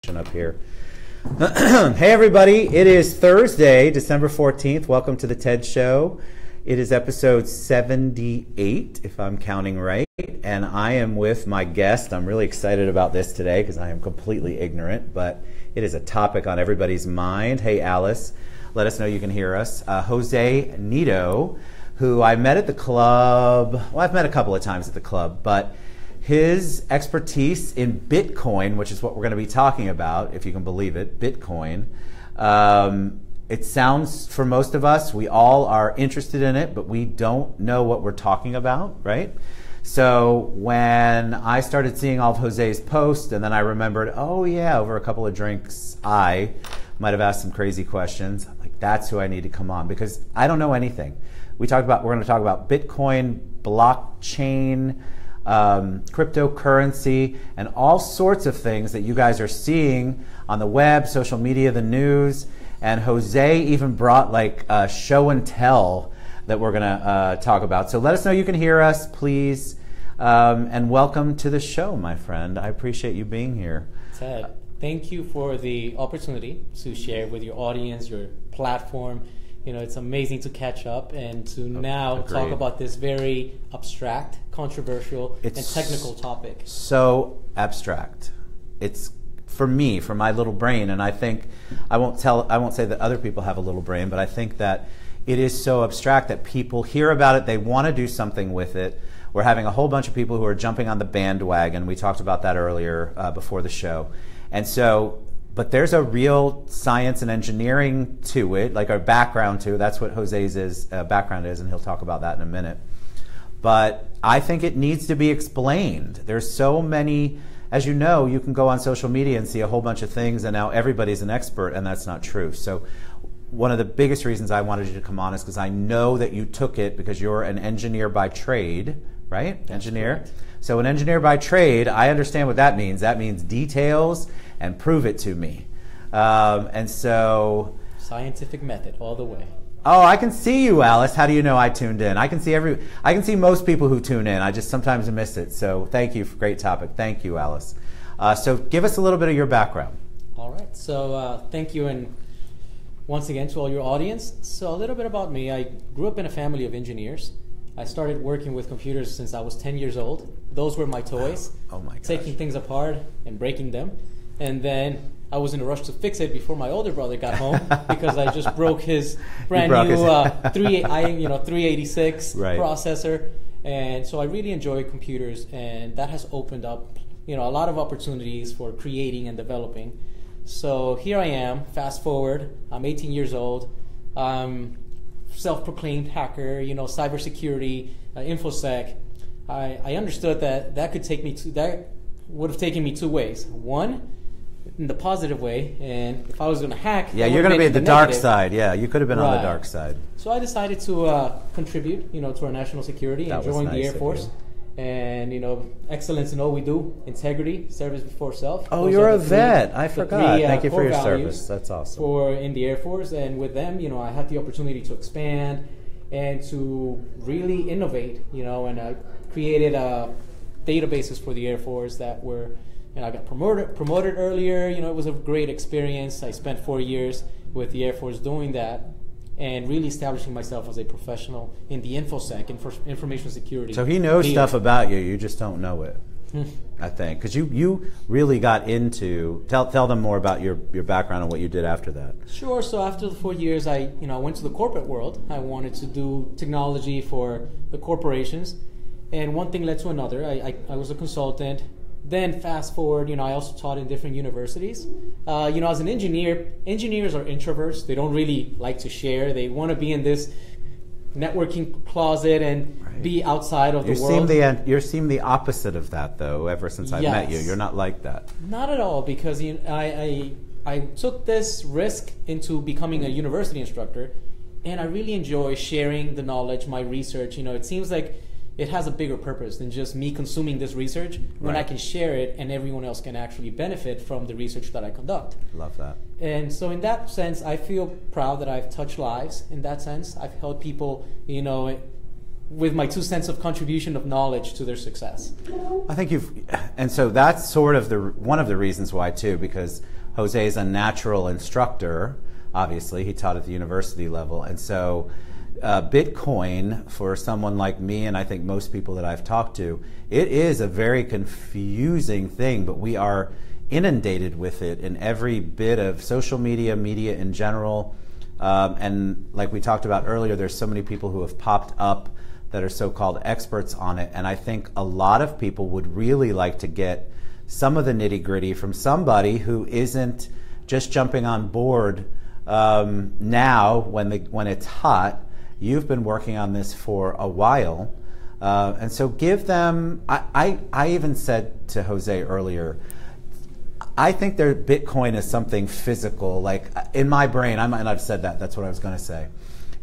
switching up here. Hey everybody, it is Thursday, December 14th. Welcome to the TED Show. It is episode 78, if I'm counting right, and I am with my guest. I'm really excited about this today because I am completely ignorant, but it is a topic on everybody's mind. Hey Alice, let us know you can hear us. Jose Neto, who I met at the club. Well, I've met a couple of times at the club, but his expertise in Bitcoin, which is what we're going to be talking about, if you can believe it, Bitcoin. It sounds, for most of us, we all are interested in it, but we don't know what we're talking about, right? So when I started seeing all of Jose's posts, and then I remembered, oh yeah, over a couple of drinks, I might have asked some crazy questions. I'm like, that's who I need to come on, because I don't know anything. We're going to talk about Bitcoin, blockchain, cryptocurrency, and all sorts of things that you guys are seeing on the web, social media, the news. And Jose even brought like a show and tell that we're going to talk about. So let us know you can hear us, please. And welcome to the show, my friend. I appreciate you being here. Ted, thank you for the opportunity to share with your audience, your platform. You know, it's amazing to catch up and to now talk about this very abstract, controversial, and technical topic. So abstract. It's for me, for my little brain, and I think I won't say that other people have a little brain, but I think that it is so abstract that people hear about it, they want to do something with it. We're having a whole bunch of people who are jumping on the bandwagon. We talked about that earlier before the show. And so, but there's a real science and engineering to it, like our background to it. That's what Jose's background is, and he'll talk about that in a minute. But I think it needs to be explained. There's so many, as you know, you can go on social media and see a whole bunch of things, and now everybody's an expert, and that's not true. So one of the biggest reasons I wanted you to come on is because I know that you took it because you're an engineer by trade, right? That's engineer. Correct. So an engineer by trade, I understand what that means. That means details and prove it to me. And so scientific method all the way. Oh, I can see you, Alice. How do you know I tuned in? I can see most people who tune in. I just sometimes miss it. So thank you for great topic. Thank you, Alice. So give us a little bit of your background. All right. So thank you, and once again to all your audience. So a little bit about me. I grew up in a family of engineers. I started working with computers since I was 10 years old. Those were my toys. Oh my gosh. Taking things apart and breaking them. And then I was in a rush to fix it before my older brother got home because I just broke his brand new 386 processor. And so I really enjoy computers, and that has opened up, a lot of opportunities for creating and developing. So here I am, fast forward, I'm 18 years old, self-proclaimed hacker, cybersecurity, InfoSec. I understood that that would have taken me two ways. One, in the positive way, and if I was going to hack, you're going to be at the dark side. Yeah, you could have been on the dark side. So I decided to contribute, to our national security and join the Air Force. And excellence in all we do, integrity, service before self. Oh, you're a vet. I forgot. Thank you for your service. That's awesome. In the Air Force, and with them, I had the opportunity to expand and to really innovate. And I created databases for the Air Force that were. And I got promoted earlier. It was a great experience. I spent 4 years with the Air Force doing that and really establishing myself as a professional in the InfoSec, information security. So he knows stuff about you. You just don't know it, I think. Because you really got into, tell them more about your background and what you did after that. Sure. So after the 4 years, I went to the corporate world. I wanted to do technology for the corporations. And one thing led to another. I was a consultant. Then fast forward, I also taught in different universities. As an engineer, engineers are introverts. They don't really like to share. They want to be in this networking closet and be outside of the world. You seem the opposite of that, though, ever since I met you. You're not like that. Not at all, because I took this risk into becoming a university instructor, and I really enjoy sharing the knowledge, my research. It seems like it has a bigger purpose than just me consuming this research when I can share it and everyone else can actually benefit from the research that I conduct. Love that. And so in that sense, I feel proud that I've touched lives. In that sense, I've helped people, with my 2 cents of contribution of knowledge to their success. I think and so that's sort of one of the reasons why too, because Jose is a natural instructor. Obviously, he taught at the university level, and so Bitcoin, for someone like me, and I think most people that I've talked to, it is a very confusing thing, but we are inundated with it in every bit of social media in general. And like we talked about earlier, there's so many people who have popped up that are so-called experts on it. And I think a lot of people would really like to get some of the nitty-gritty from somebody who isn't just jumping on board now when it's hot. You've been working on this for a while. And so give them, I even said to Jose earlier, I think their Bitcoin is something physical, like in my brain, and I've said that's what I was going to say.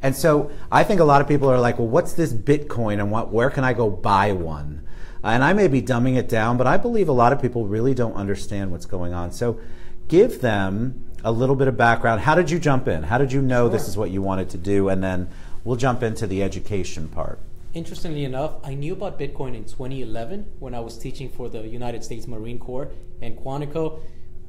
And so I think a lot of people are like, well, what's this Bitcoin and where can I go buy one? And I may be dumbing it down, but I believe a lot of people really don't understand what's going on. So give them a little bit of background. How did you jump in? How did you know this is what you wanted to do? And then we'll jump into the education part. Interestingly enough, I knew about Bitcoin in 2011 when I was teaching for the United States Marine Corps and Quantico.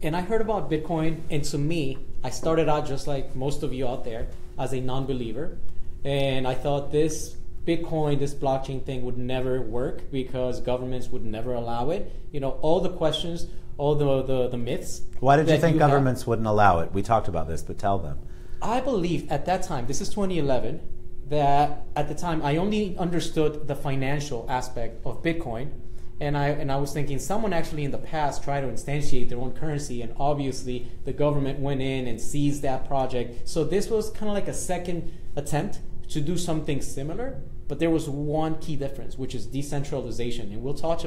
And I heard about Bitcoin, and to me, I started out just like most of you out there as a non-believer. And I thought this Bitcoin, this blockchain thing would never work because governments would never allow it. You know, all the questions, all the myths. Why did you think governments wouldn't allow it? We talked about this, but tell them. I believe at that time, this is 2011, that at the time I only understood the financial aspect of Bitcoin, and I was thinking someone actually in the past tried to instantiate their own currency, and obviously the government went in and seized that project. So this was kind of like a second attempt to do something similar, but there was one key difference, which is decentralization, and we'll touch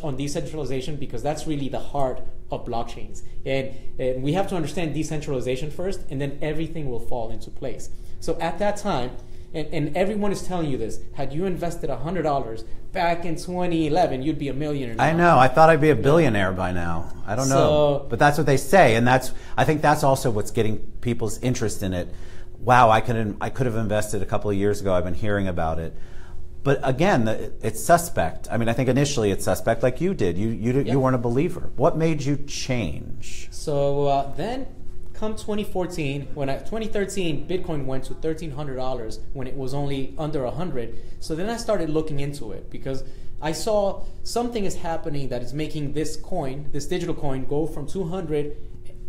on decentralization because that's really the heart of blockchains, and we have to understand decentralization first, and then everything will fall into place. So at that time, and everyone is telling you this, had you invested $100 back in 2011, you'd be a millionaire now. I know. I thought I'd be a billionaire by now. I don't know. But that's what they say, and I think that's also what's getting people's interest in it. Wow, I could have invested a couple of years ago. I've been hearing about it. But again, it's suspect. I mean, I think initially it's suspect like you did. You weren't a believer. What made you change? So then come 2014, 2013, Bitcoin went to $1,300 when it was only under 100. So then I started looking into it because I saw something is happening that is making this coin, this digital coin, go from 200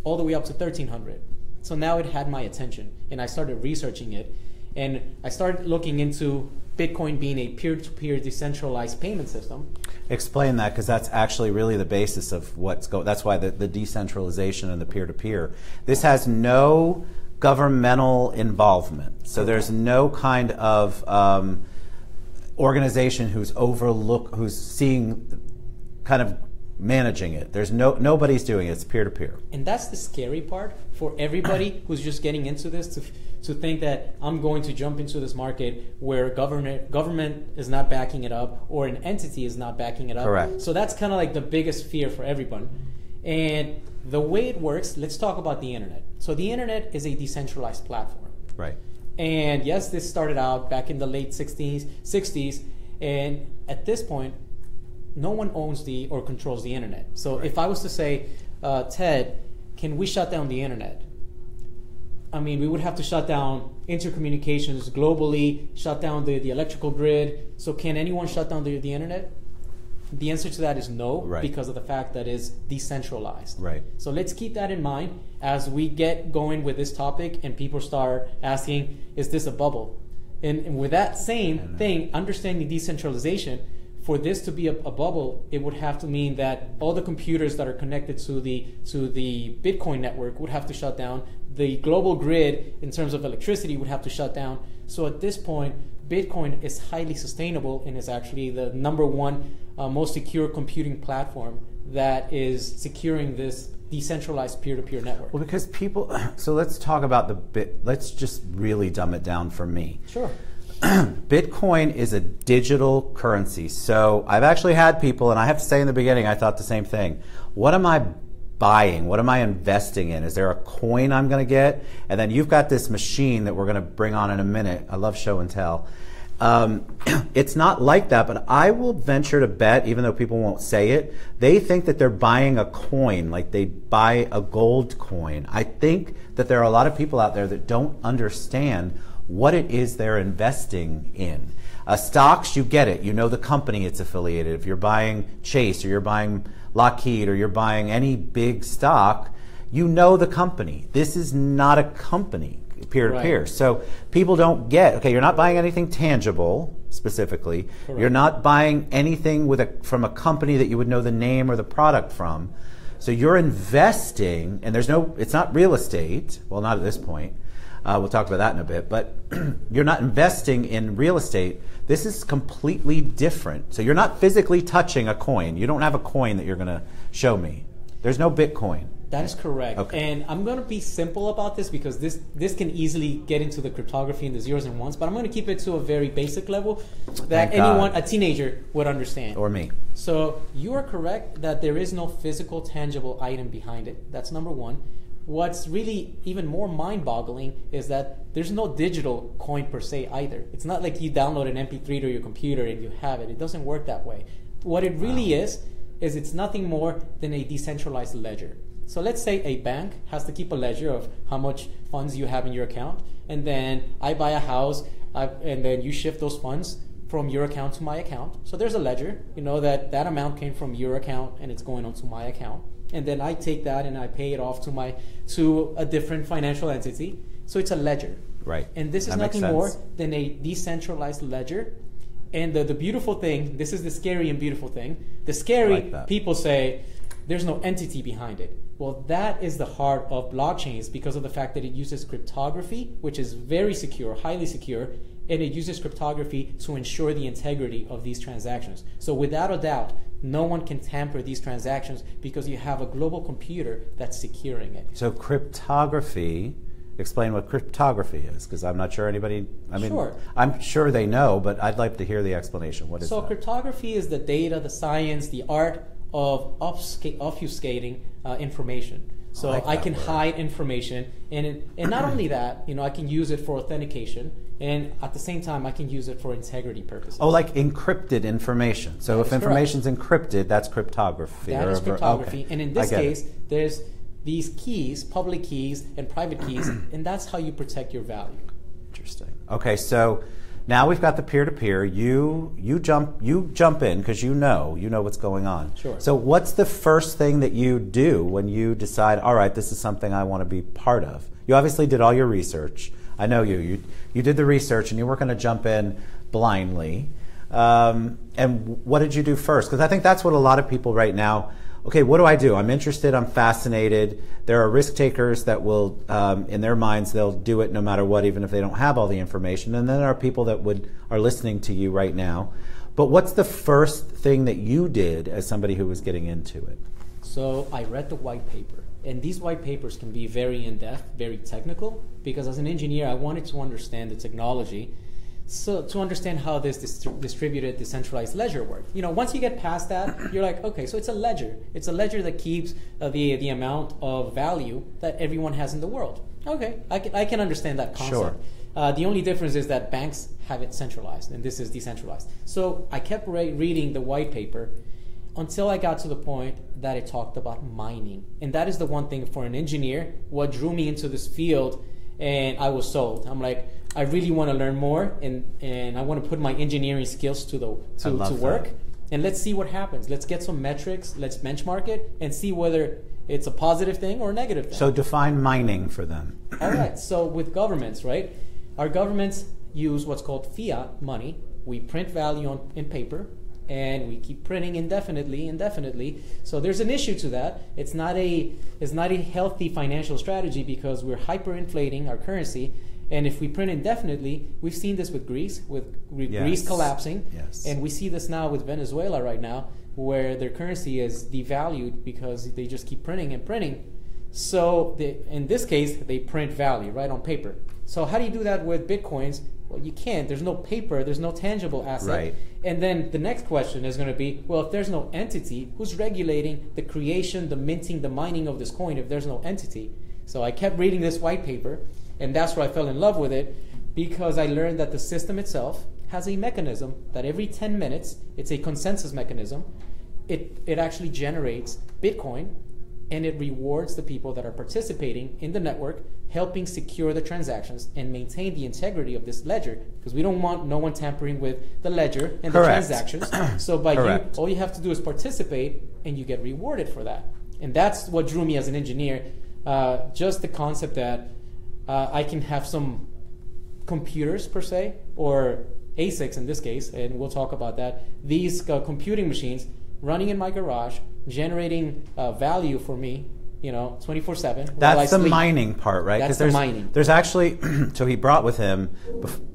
all the way up to 1,300. So now it had my attention, and I started researching it, and I started looking into Bitcoin being a peer-to-peer decentralized payment system. Explain that, because that's actually really the basis of what's going. That's why the decentralization and the peer-to-peer. This has no governmental involvement, so there's no kind of organization who's seeing, kind of managing it. There's nobody's doing it. It's peer-to-peer. And that's the scary part for everybody who's just getting into this, to think that I'm going to jump into this market where government is not backing it up or an entity is not backing it up. Correct. So that's kind of like the biggest fear for everyone. And the way it works, let's talk about the internet. So the internet is a decentralized platform. Right. And yes, this started out back in the late 60s, and at this point, no one owns or controls the internet. So if I was to say, Ted, can we shut down the internet? I mean, we would have to shut down intercommunications globally, shut down the electrical grid. So can anyone shut down the internet? The answer to that is no, right, because of the fact that it's decentralized. Right. So let's keep that in mind as we get going with this topic and people start asking, is this a bubble? And with that same thing, understanding decentralization, for this to be a bubble, it would have to mean that all the computers that are connected to the Bitcoin network would have to shut down. The global grid, in terms of electricity, would have to shut down. So at this point, Bitcoin is highly sustainable and is actually the #1 most secure computing platform that is securing this decentralized peer-to-peer network. Well, because so let's talk about let's just really dumb it down for me. Sure. Bitcoin is a digital currency. So I've actually had people, and I have to say in the beginning, I thought the same thing. What am I buying? What am I investing in? Is there a coin I'm going to get? And then you've got this machine that we're going to bring on in a minute. I love show and tell. It's not like that, but I will venture to bet, even though people won't say it, they think that they're buying a coin, like they buy a gold coin. I think that there are a lot of people out there that don't understand what it is they're investing in. Stocks, you get it. You know the company it's affiliated. If you're buying Chase or you're buying Lockheed or you're buying any big stock, you know the company. This is not a company, peer-to-peer. Right. So people don't get, okay, you're not buying anything tangible specifically. Correct. You're not buying anything from a company that you would know the name or the product from. So you're investing, and it's not real estate. Well, not at this point. We'll talk about that in a bit. But you're not investing in real estate. This is completely different. So you're not physically touching a coin. You don't have a coin that you're going to show me. There's no Bitcoin. That is correct. Okay. And I'm going to be simple about this because this can easily get into the cryptography and the zeros and ones, but I'm going to keep it to a very basic level that a teenager would understand. Or me. So you are correct that there is no physical, tangible item behind it. That's number one. What's really even more mind-boggling is that there's no digital coin per se either. It's not like you download an MP3 to your computer and you have it. It doesn't work that way. What it really is it's nothing more than a decentralized ledger. So let's say a bank has to keep a ledger of how much funds you have in your account, and then I buy a house, and then you shift those funds from your account to my account. So there's a ledger, you know that amount came from your account and it's going onto my account. And then I take that and I pay it off to a different financial entity. So it's a ledger. Right. And this is nothing more than a decentralized ledger. And the beautiful thing, this is the scary and beautiful thing. The scary, people say, there's no entity behind it. Well, that is the heart of blockchains because of the fact that it uses cryptography, which is very secure, highly secure, and it uses cryptography to ensure the integrity of these transactions. So without a doubt, no one can tamper these transactions because you have a global computer that's securing it. So cryptography, explain what cryptography is, because I'm not sure anybody, Sure. I'm sure they know, but I'd like to hear the explanation. What is that? So cryptography is the data, the science, the art of obfuscating information. So I can hide information, and not only that, I can use it for authentication, and at the same time, I can use it for integrity purposes. Oh, like encrypted information. So if information's encrypted, that's cryptography. That is cryptography, okay. and in this case, there's these keys, public keys and private keys, and that's how you protect your value. Interesting. Okay, so now we've got the peer-to-peer. You jump in because you know what's going on. Sure. So what's the first thing that you do when you decide, all right, this is something I want to be part of? You obviously did all your research. I know you did the research, and you weren't going to jump in blindly. And what did you do first? Because I think that's what a lot of people right now. Okay, what do I do? I'm interested. I'm fascinated. There are risk takers that will, in their minds, they'll do it no matter what, even if they don't have all the information. And then there are people that are listening to you right now. But what's the first thing that you did as somebody who was getting into it? So I read the white paper. And these white papers can be very in-depth, very technical, because as an engineer, I wanted to understand the technology. So to understand how this distributed decentralized ledger worked. Once you get past that, you're like, okay, so it's a ledger. It's a ledger that keeps the amount of value that everyone has in the world. Okay, I can understand that concept. Sure. The only difference is that banks have it centralized, and this is decentralized. So I kept reading the white paper until I got to the point that it talked about mining. And that is the one thing for an engineer, what drew me into this field, and I was sold. I'm like, I really want to learn more, and I want to put my engineering skills to work. And let's see what happens. Let's get some metrics, let's benchmark it, and see whether it's a positive thing or a negative thing. So define mining for them. All right, so with governments, right? Our governments use what's called fiat money. We print value in paper, and we keep printing indefinitely. So there's an issue to that. It's not a healthy financial strategy because we're hyperinflating our currency. And if we print indefinitely, we've seen this with Greece, Greece collapsing. Yes. And we see this now with Venezuela right now, where their currency is devalued because they just keep printing and printing. So in this case, they print value right on paper. So how do you do that with Bitcoins? Well, you can't. There's no paper. There's no tangible asset. Right. And then the next question is going to be, well, if there's no entity, who's regulating the creation, the minting, the mining of this coin if there's no entity? So I kept reading this white paper, and that's where I fell in love with it, because I learned that the system itself has a mechanism that every 10 minutes, it's a consensus mechanism, it actually generates Bitcoin, and it rewards the people that are participating in the network, helping secure the transactions and maintain the integrity of this ledger, because we don't want no one tampering with the ledger and Correct. the transactions. So by Correct. all you have to do is participate, and you get rewarded for that. And that's what drew me as an engineer, just the concept that I can have some computers per se, or ASICs in this case, and we'll talk about that, these computing machines running in my garage, generating value for me, 24/7. That's the mining part, right? That's the mining. There's actually, so he brought with him,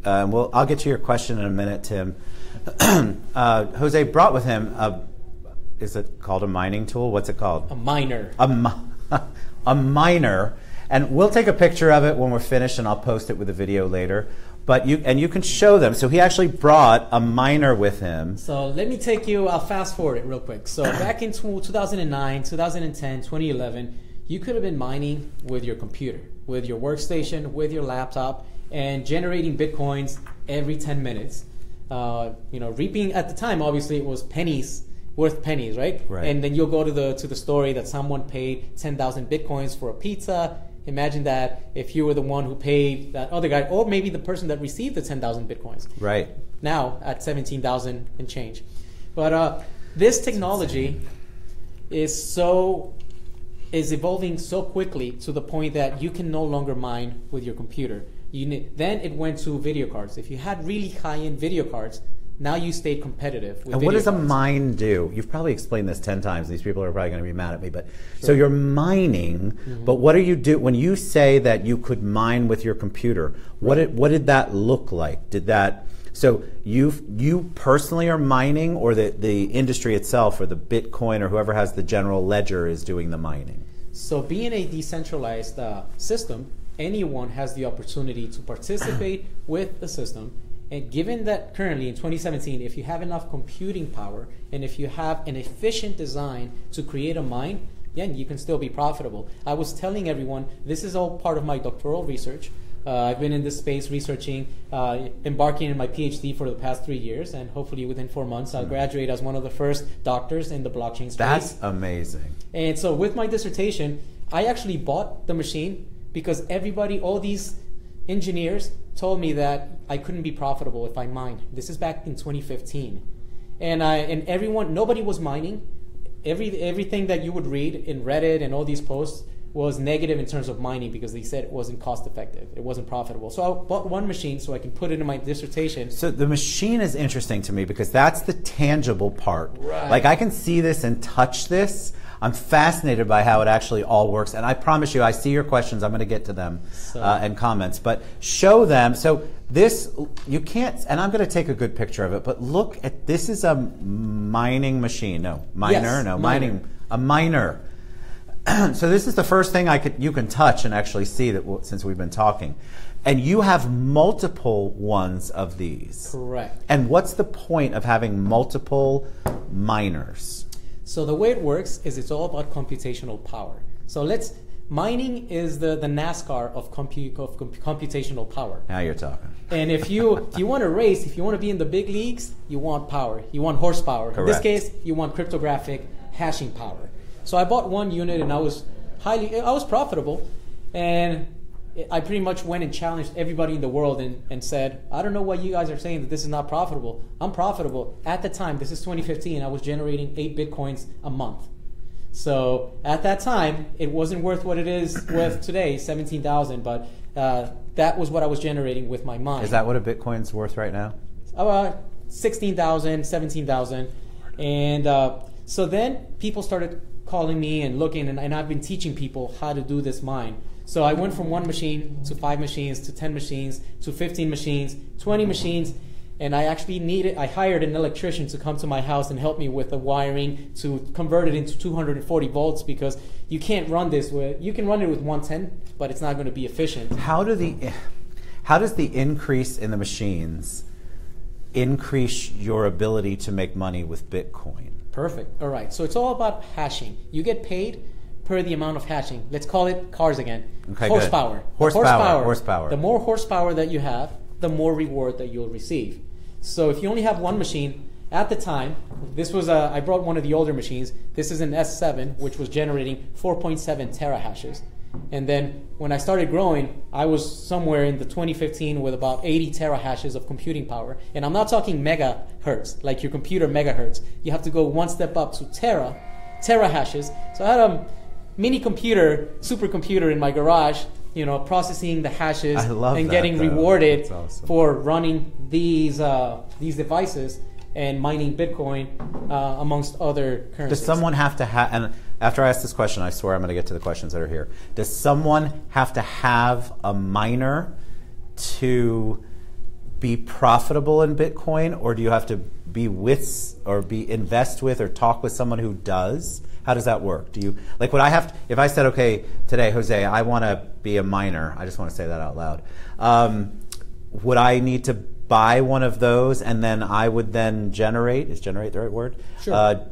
I'll get to your question in a minute, Tim. Jose brought with him, is it called a mining tool? What's it called? A miner. A miner. And we'll take a picture of it when we're finished, and I'll post it with a video later. But you can show them. So he actually brought a miner with him. So let me I'll fast forward it real quick. So back in 2009, 2010, 2011, you could have been mining with your computer, with your workstation, with your laptop, and generating Bitcoins every 10 minutes. Reaping at the time, obviously it was worth pennies, right? And then you'll go to the story that someone paid 10,000 Bitcoins for a pizza. Imagine that if you were the one who paid that other guy, or maybe the person that received the 10,000 Bitcoins. Right. Now at 17,000 and change. But this technology is evolving so quickly to the point that you can no longer mine with your computer. Then it went to video cards. If you had really high-end video cards, now you stayed competitive with And what does a cards. mine do? You've probably explained this 10 times. These people are probably going to be mad at me. But so you're mining, but what do you do when you say that you could mine with your computer? What did that look like? So you personally are mining, or the industry itself, or the Bitcoin, or whoever has the general ledger is doing the mining? So being a decentralized system, anyone has the opportunity to participate with the system. And given that currently in 2017, if you have enough computing power and if you have an efficient design to create a mine, then you can still be profitable. I was telling everyone, this is all part of my doctoral research. I've been in this space researching, embarking in my PhD for the past 3 years, and hopefully within 4 months I'll graduate as one of the first doctors in the blockchain space. That's amazing. And so with my dissertation, I actually bought the machine because all these engineers told me that I couldn't be profitable if I mined. This is back in 2015, and nobody was mining. Everything that you would read in Reddit and all these posts was negative in terms of mining because they said it wasn't cost effective, it wasn't profitable. So I bought one machine so I can put it in my dissertation. So the machine is interesting to me because that's the tangible part. Right. Like I can see this and touch this. I'm fascinated by how it actually all works. And I promise you, I see your questions. I'm going to get to them and comments. But show them. So this, you can't, and I'm going to take a good picture of it, but look at, this is a mining machine. No, miner? Yes, no, miner. mining. A miner. So this is the first thing you can touch and actually see that since we've been talking. And you have multiple ones of these. Correct. And what's the point of having multiple miners? So the way it works is it's all about computational power. So mining is the NASCAR of computational power. Now you're talking. And if you want to race, if you want to be in the big leagues, you want power. You want horsepower. Correct. In this case, you want cryptographic hashing power. So I bought one unit and I was profitable, and I pretty much went and challenged everybody in the world and said, I don't know why you guys are saying that this is not profitable. I'm profitable. At the time, this is 2015, I was generating 8 Bitcoins a month. So at that time, it wasn't worth what it is worth today, 17,000, but that was what I was generating with my mine. Is that what a Bitcoin's worth right now? 16,000, 17,000. And so then people started calling me and looking, and I've been teaching people how to do this mine. So I went from 1 machine to 5 machines to 10 machines to 15 machines, 20 machines, and I hired an electrician to come to my house and help me with the wiring to convert it into 240 volts, because you can run it with 110, but it's not going to be efficient. How does the increase in the machines increase your ability to make money with Bitcoin? Perfect. All right. So it's all about hashing. You get paid per the amount of hashing. Let's call it cars again. Okay, horsepower. Good. Horsepower. The more horsepower that you have, the more reward that you'll receive. So if you only have one machine, at the time, this was I brought one of the older machines. This is an S7, which was generating 4.7 terahashes. And then when I started growing, I was somewhere in the 2015 with about 80 terahashes of computing power. And I'm not talking megahertz, like your computer megahertz. You have to go one step up to terahashes. So I had a mini computer, supercomputer in my garage, processing the hashes and getting rewarded for running these devices and mining Bitcoin amongst other currencies. Does someone have to have, and after I ask this question, I swear I'm going to get to the questions that are here. Does someone have to have a miner to be profitable in Bitcoin, or do you have to be with or invest with or talk with someone who does? How does that work? Do you, like, would I have, if I said, okay, today, Jose, I want to be a miner, I just want to say that out loud, would I need to buy one of those and then I would then generate, is generate the right word? Sure.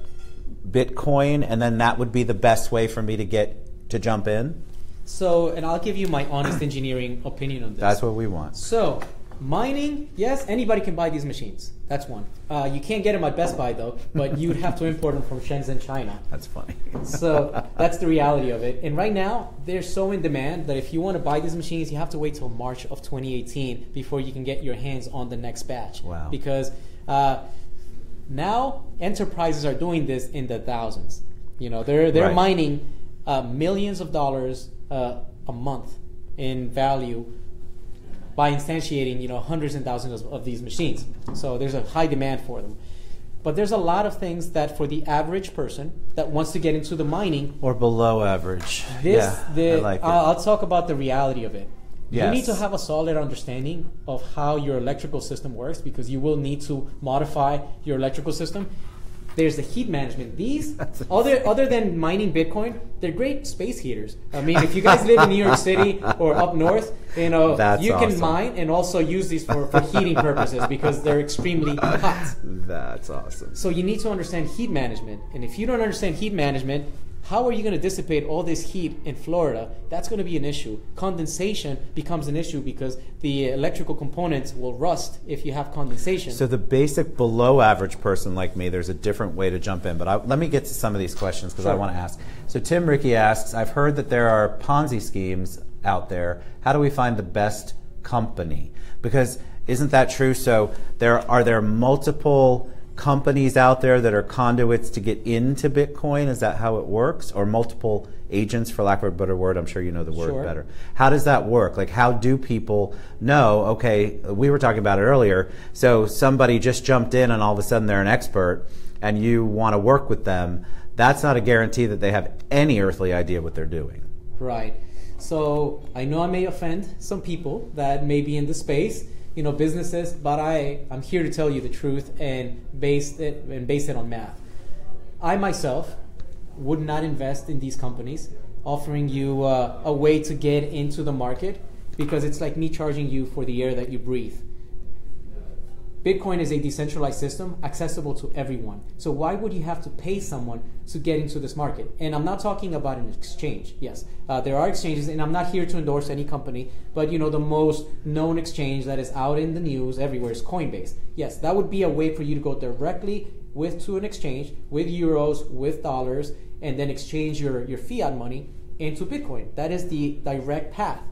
Bitcoin, and then that would be the best way for me to jump in? So, and I'll give you my honest engineering opinion on this. That's what we want. So, mining, yes, anybody can buy these machines. That's one. You can't get them at Best Buy, though, but you'd have to import them from Shenzhen, China. That's funny. So that's the reality of it. And right now, they're so in demand that if you want to buy these machines, you have to wait till March of 2018 before you can get your hands on the next batch. Wow. Because now enterprises are doing this in the thousands. They're Right. mining millions of dollars a month in value by instantiating, hundreds and thousands of these machines. So there's a high demand for them. But there's a lot of things that for the average person that wants to get into the mining, or below average. I like it. I'll talk about the reality of it. Yes. You need to have a solid understanding of how your electrical system works, because you will need to modify your electrical system. There's the heat management. These, other than mining Bitcoin, they're great space heaters. I mean, if you guys live in New York City or up north, That's you can awesome. mine and also use these for heating purposes because they're extremely hot. That's awesome. So you need to understand heat management. And if you don't understand heat management, how are you going to dissipate all this heat in Florida? That's going to be an issue. Condensation becomes an issue because the electrical components will rust if you have condensation. So the basic below average person like me, there's a different way to jump in. But let me get to some of these questions because I want to ask. So Tim Ricky asks, I've heard that there are Ponzi schemes out there. How do we find the best company? Because isn't that true? So are there multiple companies out there that are conduits to get into Bitcoin? Is that how it works? Or multiple agents, for lack of a better word? I'm sure you know the word better. How does that work? Like, how do people know, okay, we were talking about it earlier, so somebody just jumped in and all of a sudden they're an expert and you want to work with them. That's not a guarantee that they have any earthly idea what they're doing. Right. So I know I may offend some people that may be in the space, businesses, but I'm here to tell you the truth and base it on math. I myself would not invest in these companies offering you a way to get into the market, because it's like me charging you for the air that you breathe. Bitcoin is a decentralized system accessible to everyone. So why would you have to pay someone to get into this market? And I'm not talking about an exchange. Yes, there are exchanges, and I'm not here to endorse any company, but the most known exchange that is out in the news everywhere is Coinbase. Yes, that would be a way for you to go directly to an exchange with euros, with dollars, and then exchange your fiat money into Bitcoin. That is the direct path.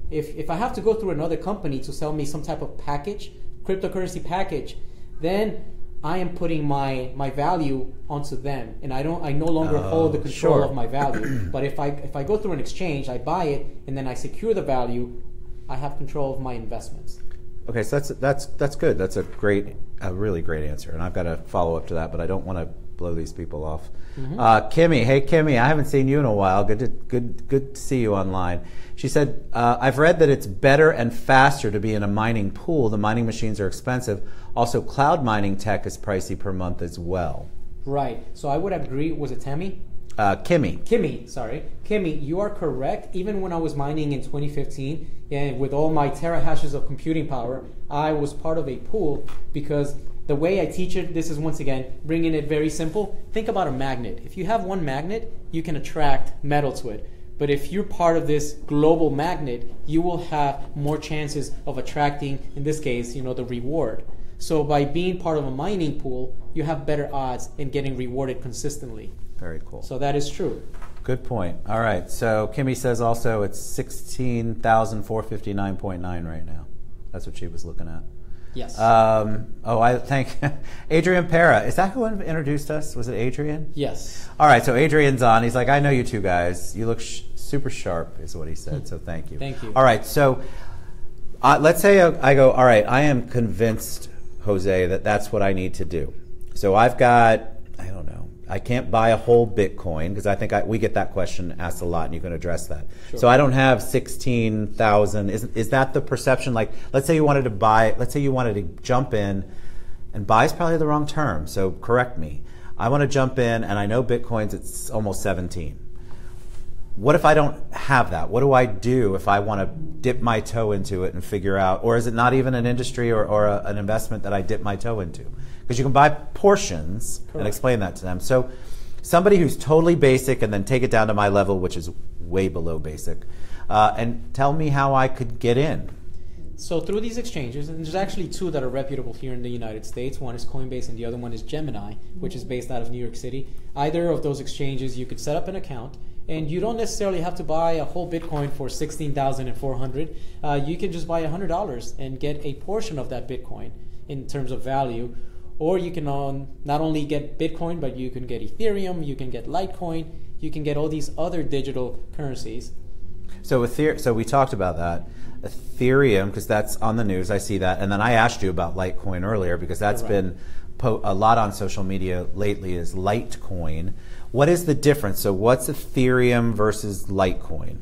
If I have to go through another company to sell me some type of package, cryptocurrency package, then I am putting my value onto them, and I no longer hold the control of my value. But if I go through an exchange, I buy it, and then I secure the value, I have control of my investments. Okay, so that's good. That's a really great answer, and I've got a follow up to that, but I don't want to blow these people off. Mm-hmm. Kimmy, hey Kimmy, I haven't seen you in a while. Good to see you online. She said, I've read that it's better and faster to be in a mining pool. The mining machines are expensive. Also, cloud mining tech is pricey per month as well. Right. So I would agree. Was it Tammy? Kimmy. Kimmy, you are correct. Even when I was mining in 2015, and with all my terahashes of computing power, I was part of a pool, because the way I teach it, this is once again bringing it very simple. Think about a magnet. If you have one magnet, you can attract metal to it. But if you're part of this global magnet, you will have more chances of attracting, in this case, the reward. So by being part of a mining pool, you have better odds in getting rewarded consistently. Very cool. So that is true. Good point. All right. So Kimmy says also it's 16,459.9 right now. That's what she was looking at. Yes. I thank Adrian Pera. Is that who introduced us? Was it Adrian? Yes. All right. So Adrian's on. He's like, I know you two guys. You look super sharp, is what he said. So thank you. Thank you. All right. So let's say I go, all right, I am convinced, Jose, that that's what I need to do. So I've got, I don't know, I can't buy a whole Bitcoin because I think we get that question asked a lot, and you can address that. Sure. So I don't have 16,000. Is that the perception? Like, let's say you wanted to jump in, and buy is probably the wrong term. So correct me. I want to jump in, and I know Bitcoin's it's almost 17. What if I don't have that? What do I do if I want to dip my toe into it and figure out, or is it not even an industry or an investment that I dip my toe into? Because you can buy portions. Correct. And explain that to them. So somebody who's totally basic and then take it down to my level, which is way below basic, and tell me how I could get in. So through these exchanges, and there's actually two that are reputable here in the United States. One is Coinbase and the other one is Gemini, which is based out of New York City. Either of those exchanges, you could set up an account, and you don't necessarily have to buy a whole Bitcoin for $16,400. You can just buy $100 and get a portion of that Bitcoin in terms of value. Or you can not only get Bitcoin, but you can get Ethereum, you can get Litecoin, you can get all these other digital currencies. So we talked about that. Ethereum, because that's on the news, I see that. And then I asked you about Litecoin earlier because that's been a lot on social media lately is Litecoin. What is the difference? So what's Ethereum versus Litecoin?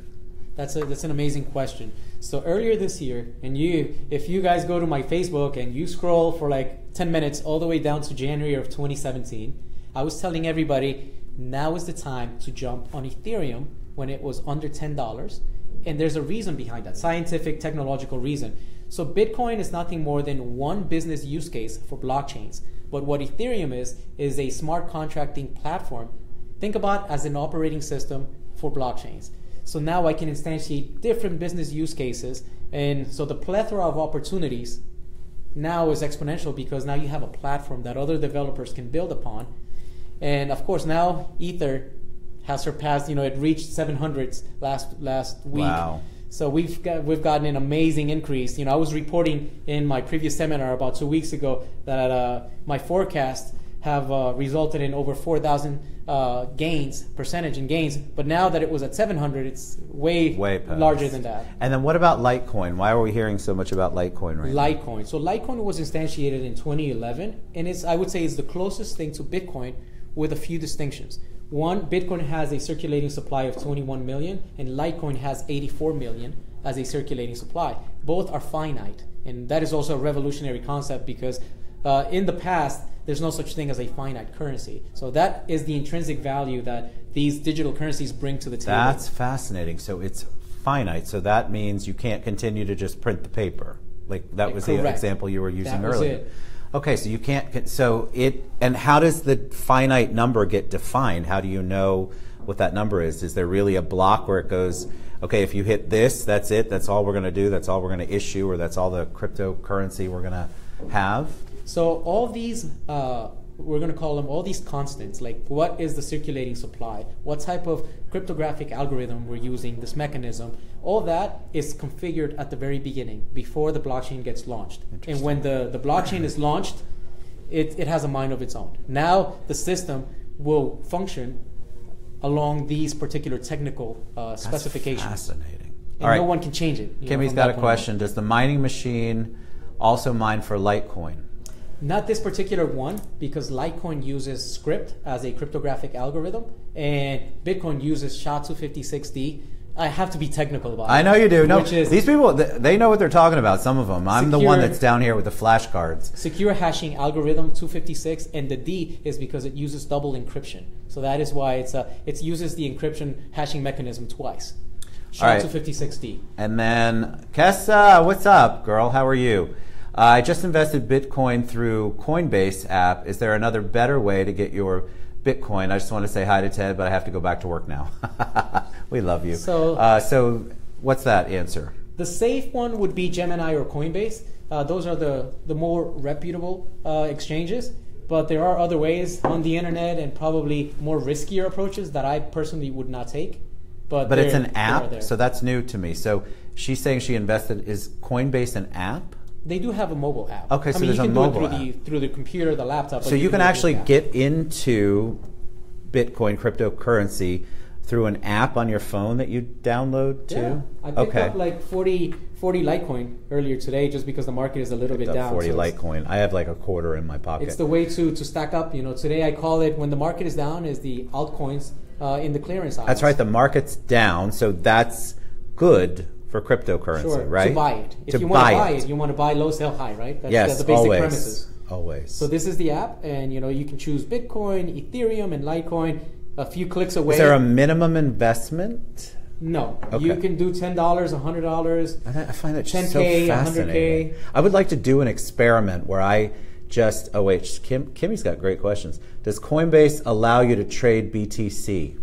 That's an amazing question. So earlier this year, and if you guys go to my Facebook and you scroll for like 10 minutes all the way down to January of 2017, I was telling everybody, now is the time to jump on Ethereum when it was under $10. And there's a reason behind that, scientific, technological reason. So Bitcoin is nothing more than one business use case for blockchains. But what Ethereum is a smart contracting platform. Think about it as an operating system for blockchains. So now I can instantiate different business use cases. And so the plethora of opportunities now is exponential because now you have a platform that other developers can build upon. And of course now Ether has surpassed, it reached 700s last week. Wow. So we've gotten an amazing increase. I was reporting in my previous seminar about 2 weeks ago that my forecasts have resulted in over 4,000 percentage in gains. But now that it was at 700, it's way larger than that. And then what about Litecoin? Why are we hearing so much about Litecoin right now? Litecoin. So Litecoin was instantiated in 2011, and I would say is the closest thing to Bitcoin with a few distinctions. One, Bitcoin has a circulating supply of 21 million, and Litecoin has 84 million as a circulating supply. Both are finite, and that is also a revolutionary concept because in the past, there's no such thing as a finite currency. So that is the intrinsic value that these digital currencies bring to the table. That's fascinating. So it's finite. So that means you can't continue to just print the paper. Like that was the example you were using earlier. It. Okay, so you can't. And how does the finite number get defined? How do you know what that number is? Is there really a block where it goes, okay, if you hit this, that's it. That's all we're going to do. That's all we're going to issue, or that's all the cryptocurrency we're going to have? So all these, we're going to call them all these constants, like what is the circulating supply, what type of cryptographic algorithm we're using, this mechanism, all that is configured at the very beginning, before the blockchain gets launched. And when the blockchain is launched, it has a mind of its own. Now the system will function along these particular technical specifications. Fascinating. And no one can change it. Kimmy's got a question. Does the mining machine also mine for Litecoin? Not this particular one, because Litecoin uses script as a cryptographic algorithm, and Bitcoin uses SHA-256D. I have to be technical about it. I know you do. No, these people, they know what they're talking about, some of them. I'm the one that's down here with the flashcards. Secure hashing algorithm 256, and the D is because it uses double encryption. So that is why it uses the encryption hashing mechanism twice. SHA-256D. And then, Kessa, what's up, girl? How are you? I just invested Bitcoin through Coinbase app. Is there another better way to get your Bitcoin? I just want to say hi to Ted, but I have to go back to work now. We love you. So what's that answer? The safe one would be Gemini or Coinbase. Those are the more reputable exchanges. But there are other ways on the internet and probably more riskier approaches that I personally would not take. But it's an app, so that's new to me. So she's saying she invested. Is Coinbase an app? They do have a mobile app. Okay, so there's a mobile app. You can do it through the computer, the laptop. So you can actually get into Bitcoin cryptocurrency through an app on your phone that you download too? Yeah. I picked up like 40 Litecoin earlier today just because the market is a little bit down. 40 Litecoin. I have like a quarter in my pocket. It's the way to stack up. Today I call it, when the market is down, is the altcoins in the clearance aisles. That's right. The market's down, so that's good for cryptocurrency, right? To buy it. If you want to buy it, you want to buy low, sell high, right? That's the basic premises. Always. So this is the app, and you can choose Bitcoin, Ethereum, and Litecoin. A few clicks away. Is there a minimum investment? No. Okay. You can do $10, $100. I find that $10K, so fascinating. $100K. I would like to do an experiment where I just Kimmy's got great questions. Does Coinbase allow you to trade BTC?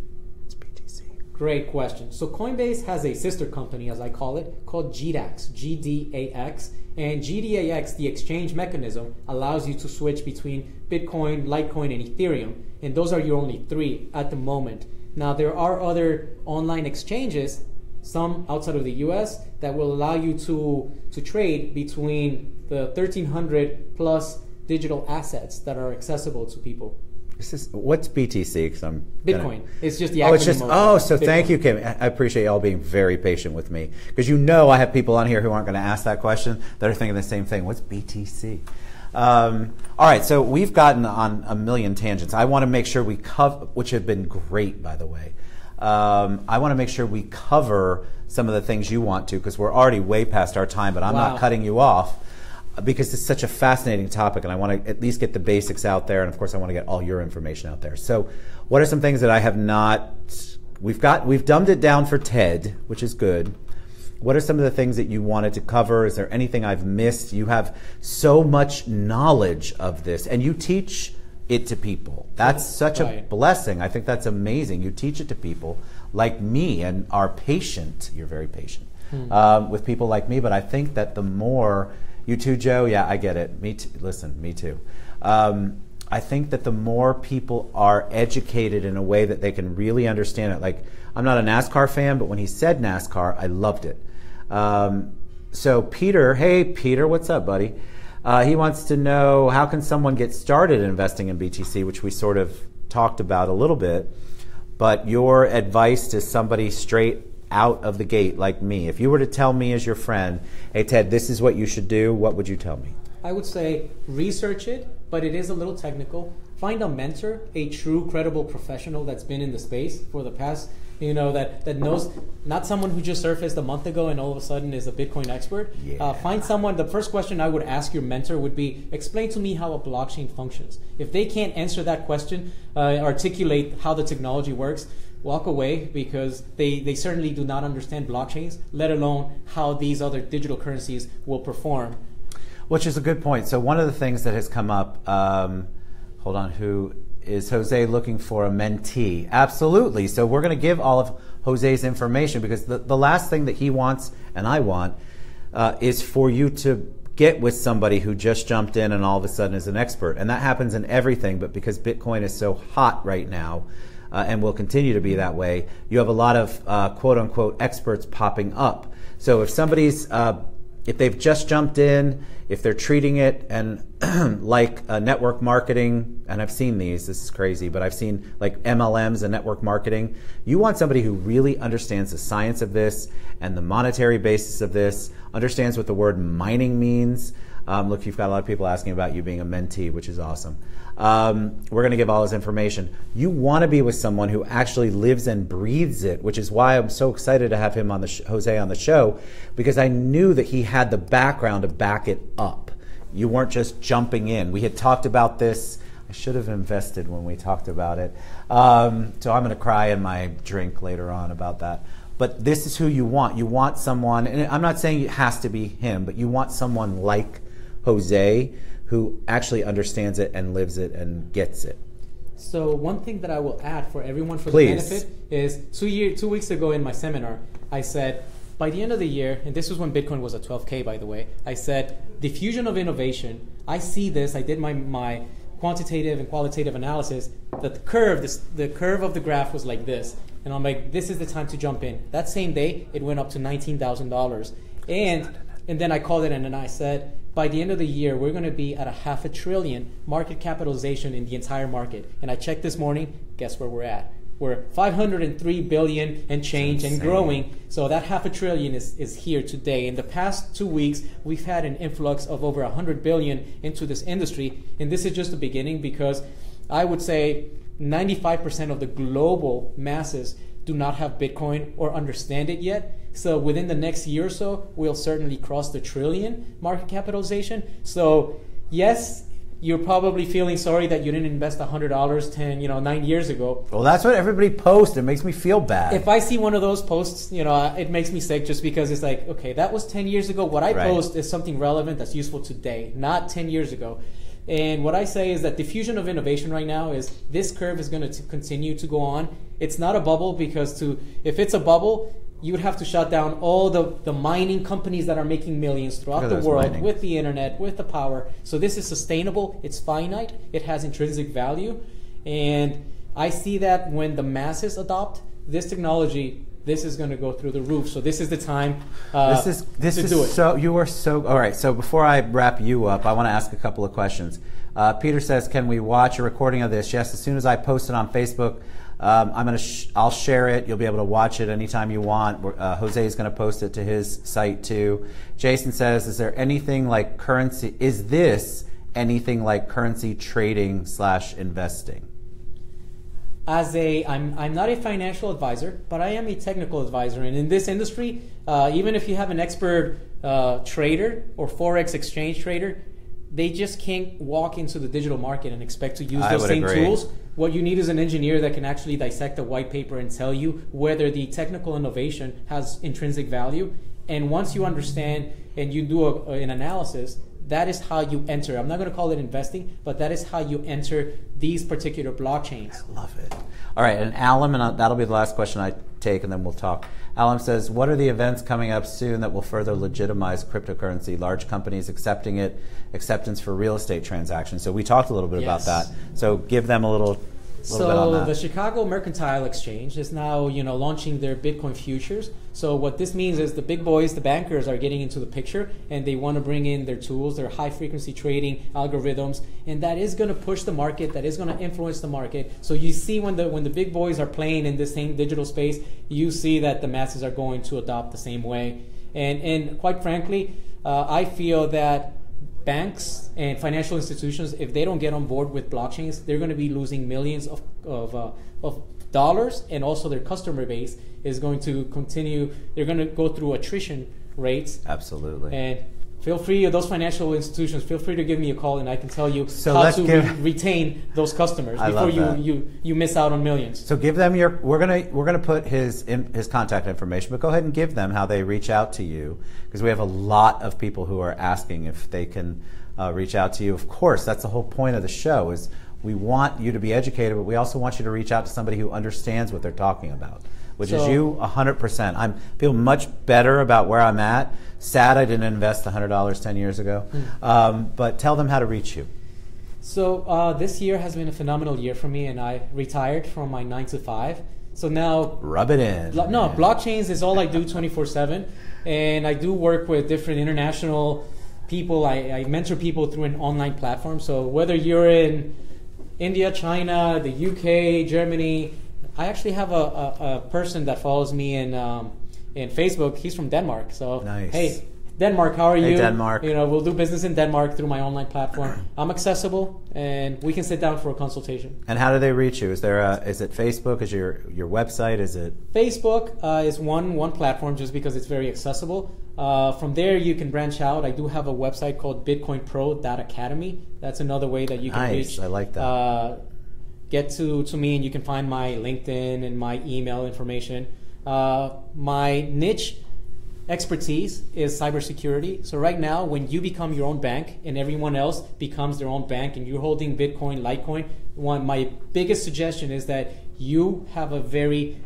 It's BTC. Great question. So Coinbase has a sister company, as I call it, called GDAX, GDAX. And GDAX, the exchange mechanism, allows you to switch between Bitcoin, Litecoin, and Ethereum. And those are your only three at the moment. Now, there are other online exchanges, some outside of the US, that will allow you to trade between the 1,300 plus digital assets that are accessible to people. What's BTC? Because Bitcoin. It's just the acronym. So Bitcoin. Thank you, Kim. I appreciate y'all being very patient with me, because I have people on here who aren't going to ask that question that are thinking the same thing. What's BTC? All right, so we've gotten on a million tangents. I want to make sure we cover, which have been great, by the way. I want to make sure we cover some of the things you want to, because we're already way past our time, but I'm not cutting you off, because it's such a fascinating topic, and I want to at least get the basics out there, and of course I want to get all your information out there. So what are some things that I have not, we've dumbed it down for Ted, which is good. What are some of the things that you wanted to cover? Is there anything I've missed? You have so much knowledge of this, and you teach it to people. That's such a blessing. I think that's amazing. You teach it to people like me and are patient. You're very patient with people like me, but I think that the more, you too, Joe? Yeah, I get it. Me too. Listen, me too. I think that the more people are educated in a way that they can really understand it. Like, I'm not a NASCAR fan, but when he said NASCAR, I loved it. So Peter, hey Peter, what's up, buddy? He wants to know, how can someone get started investing in BTC, which we sort of talked about a little bit, but your advice to somebody straight out of the gate like me, if you were to tell me as your friend, hey Ted, this is what you should do, what would you tell me? I would say research it, but it is a little technical. Find a mentor, a true credible professional that's been in the space for the past, that knows, not someone who just surfaced a month ago and all of a sudden is a Bitcoin expert. Yeah. Find someone. The first question I would ask your mentor would be, explain to me how a blockchain functions. If they can't answer that question, articulate how the technology works, walk away, because they certainly do not understand blockchains, let alone how these other digital currencies will perform. Which is a good point. So one of the things that has come up, hold on, who is Jose looking for a mentee? Absolutely. So we're going to give all of Jose's information, because the last thing that he wants and I want is for you to get with somebody who just jumped in and all of a sudden is an expert. And that happens in everything, but because Bitcoin is so hot right now, and will continue to be that way, you have a lot of quote-unquote experts popping up. So if somebody's, if they've just jumped in, if they're treating it and like network marketing, and I've seen these, this is crazy, but I've seen like MLMs and network marketing, you want somebody who really understands the science of this and the monetary basis of this, understands what the word mining means. Look, you've got a lot of people asking about you being a mentee, which is awesome. We're going to give all his information. You want to be with someone who actually lives and breathes it, which is why I'm so excited to have him on the Jose on the show, because I knew that he had the background to back it up. You weren't just jumping in. We had talked about this. I should have invested when we talked about it. So I'm going to cry in my drink later on about that. But this is who you want. You want someone, and I'm not saying it has to be him, but you want someone like Jose who actually understands it and lives it and gets it. So one thing that I will add for everyone for Please. the benefit is 2 weeks ago in my seminar, I said, by the end of the year, and this was when Bitcoin was at 12K, by the way, I said, diffusion of innovation, I see this, I did my quantitative and qualitative analysis, that the curve of the graph was like this. And I'm like, this is the time to jump in. That same day, it went up to $19,000. And then I called it in and I said, by the end of the year, we're going to be at a $500 billion market capitalization in the entire market. And I checked this morning, guess where we're at? We're 503 billion and change and growing. So that $500 billion is here today. In the past 2 weeks, we've had an influx of over 100 billion into this industry. And this is just the beginning, because I would say 95% of the global masses do not have Bitcoin or understand it yet. So within the next year or so, we'll certainly cross the trillion market capitalization. So yes, you're probably feeling sorry that you didn't invest $100 9 years ago. Well, that's what everybody posts. It makes me feel bad. If I see one of those posts, it makes me sick, just because it's like, okay, that was 10 years ago. What I post is something relevant that's useful today, not 10 years ago. And what I say is that diffusion of innovation right now is this curve is going to continue to go on. It's not a bubble, because if it's a bubble, you would have to shut down all the mining companies that are making millions throughout the world with the internet, with the power. So this is sustainable. It's finite. It has intrinsic value. And I see that when the masses adopt this technology, this is going to go through the roof. So this is the time to do it. So you are so all right. So before I wrap you up, I want to ask a couple of questions. Peter says, "Can we watch a recording of this?" Yes, as soon as I post it on Facebook, I'll share it. You'll be able to watch it anytime you want. Jose is going to post it to his site too. Jason says, "Is there anything like currency? Is this anything like currency trading / investing?" I'm not a financial advisor, but I am a technical advisor. And in this industry, even if you have an expert trader or Forex exchange trader, they just can't walk into the digital market and expect to use those same tools. What you need is an engineer that can actually dissect a white paper and tell you whether the technical innovation has intrinsic value. And once you understand and you do an analysis, that is how you enter. I'm not going to call it investing, but that is how you enter these particular blockchains. I love it. All right, and Alan, and that'll be the last question I take, and then we'll talk. Alan says, what are the events coming up soon that will further legitimize cryptocurrency? Large companies accepting it, acceptance for real estate transactions. So we talked a little bit about that. So give them a little bit on that. The Chicago Mercantile Exchange is now launching their Bitcoin futures. So what this means is the big boys, the bankers, are getting into the picture, and they want to bring in their tools, their high frequency trading algorithms, and that is going to push the market, that is going to influence the market. So you see when the big boys are playing in the same digital space, you see that the masses are going to adopt the same way. And quite frankly, I feel that banks and financial institutions, if they don't get on board with blockchains, they're going to be losing millions of dollars, and also their customer base is going to continue. They're going to go through attrition rates. Absolutely. And feel free, those financial institutions, feel free to give me a call, and I can tell you how to retain those customers before you miss out on millions. So give them your. We're gonna put his contact information, but go ahead and give them how they reach out to you, because we have a lot of people who are asking if they can reach out to you. Of course, that's the whole point of the show. Is we want you to be educated, but we also want you to reach out to somebody who understands what they're talking about, which is you 100%. I feel much better about where I'm at. Sad I didn't invest $100 10 years ago. But tell them how to reach you. So this year has been a phenomenal year for me, and I retired from my 9 to 5. So now... Rub it in. Blockchains is all I do 24/7. And I do work with different international people. I mentor people through an online platform. So whether you're in India, China, the UK, Germany... I actually have a person that follows me in Facebook. He's from Denmark. So, nice. Hey, Denmark, how are you? Hey, Denmark. We'll do business in Denmark through my online platform. I'm accessible, and we can sit down for a consultation. And how do they reach you? Is it Facebook? Is your website? Is it? Facebook is one platform, just because it's very accessible. From there, you can branch out. I do have a website called BitcoinPro.academy. That's another way that you can reach. I like that. Get to me, and you can find my LinkedIn and my email information. My niche expertise is cybersecurity. So right now, when you become your own bank and everyone else becomes their own bank, and you're holding Bitcoin, Litecoin, my biggest suggestion is that you have a very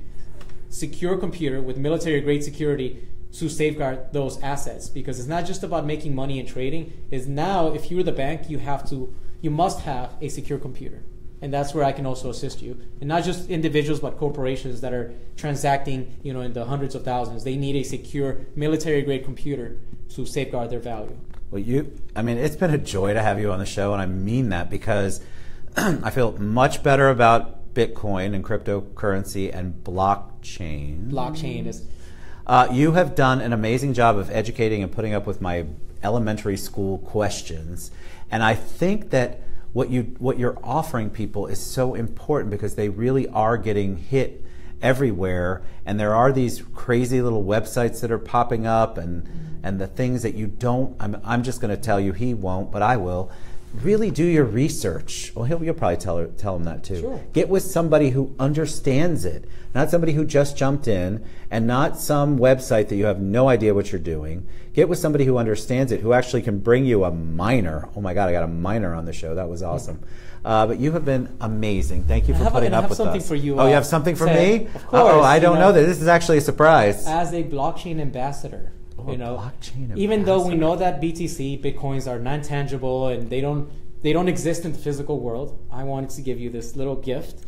secure computer with military-grade security to safeguard those assets, because it's not just about making money and trading. Is now, if you're the bank, you must have a secure computer. And that's where I can also assist you. And not just individuals, but corporations that are transacting, in the hundreds of thousands. They need a secure military-grade computer to safeguard their value. Well, it's been a joy to have you on the show, and I mean that because I feel much better about Bitcoin and cryptocurrency and blockchain. Blockchain is... You have done an amazing job of educating and putting up with my elementary school questions. And I think that what you're offering people is so important because they really are getting hit everywhere, and there are these crazy little websites that are popping up, and the things that you don't. I'm just going to tell you, he won't, but I will. Really do your research. Well, you'll probably tell him that too. Sure. Get with somebody who understands it, not somebody who just jumped in, and not some website that you have no idea what you're doing. Get with somebody who understands it, who actually can bring you a miner. Oh my God, I got a miner on the show. That was awesome. But you have been amazing. Thank you for putting up with us. I have something for you. Oh, you have something for me? Of course. Oh, I don't know that. This is actually a surprise. As a blockchain ambassador. Blockchain even though we know that BTC, Bitcoins are non-tangible and they don't exist in the physical world, I wanted to give you this little gift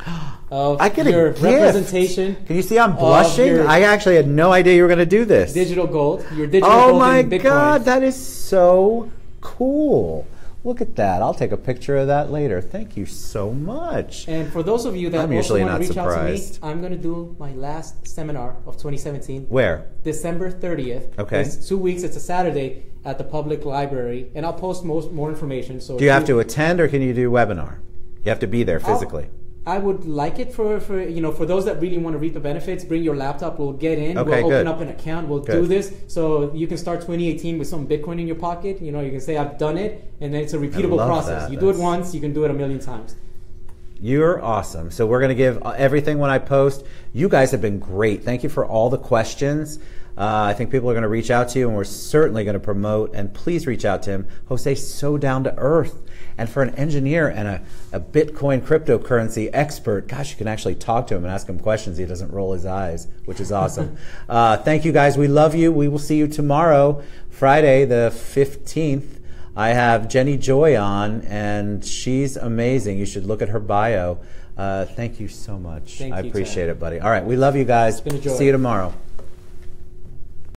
of your representation. Can you see I'm blushing? I actually had no idea you were going to do this. Digital gold. Your digital gold. Oh my Bitcoin. God, that is so cool. Look at that. I'll take a picture of that later. Thank you so much. And for those of you that also want to reach out to me, I'm going to do my last seminar of 2017. Where? December 30th. Okay. It's 2 weeks. It's a Saturday at the public library. And I'll post more information. So do you have to attend, or can you do webinar? You have to be there physically. I would like it for those that really want to reap the benefits. Bring your laptop. We'll get in. Okay, we'll open up an account. We'll do this. So you can start 2018 with some Bitcoin in your pocket. You can say, I've done it. And then it's a repeatable process. You do it once, you can do it a million times. You're awesome. So we're going to give everything when I post. You guys have been great. Thank you for all the questions. I think people are going to reach out to you, and we're certainly going to promote. And please reach out to him. Jose's so down to earth. And for an engineer and a Bitcoin cryptocurrency expert, gosh, you can actually talk to him and ask him questions. He doesn't roll his eyes, which is awesome. Thank you, guys. We love you. We will see you tomorrow, Friday the 15th. I have Jenny Joy on, and she's amazing. You should look at her bio. Thank you so much. I appreciate it, buddy. All right, we love you guys. It's been a joy. See you tomorrow.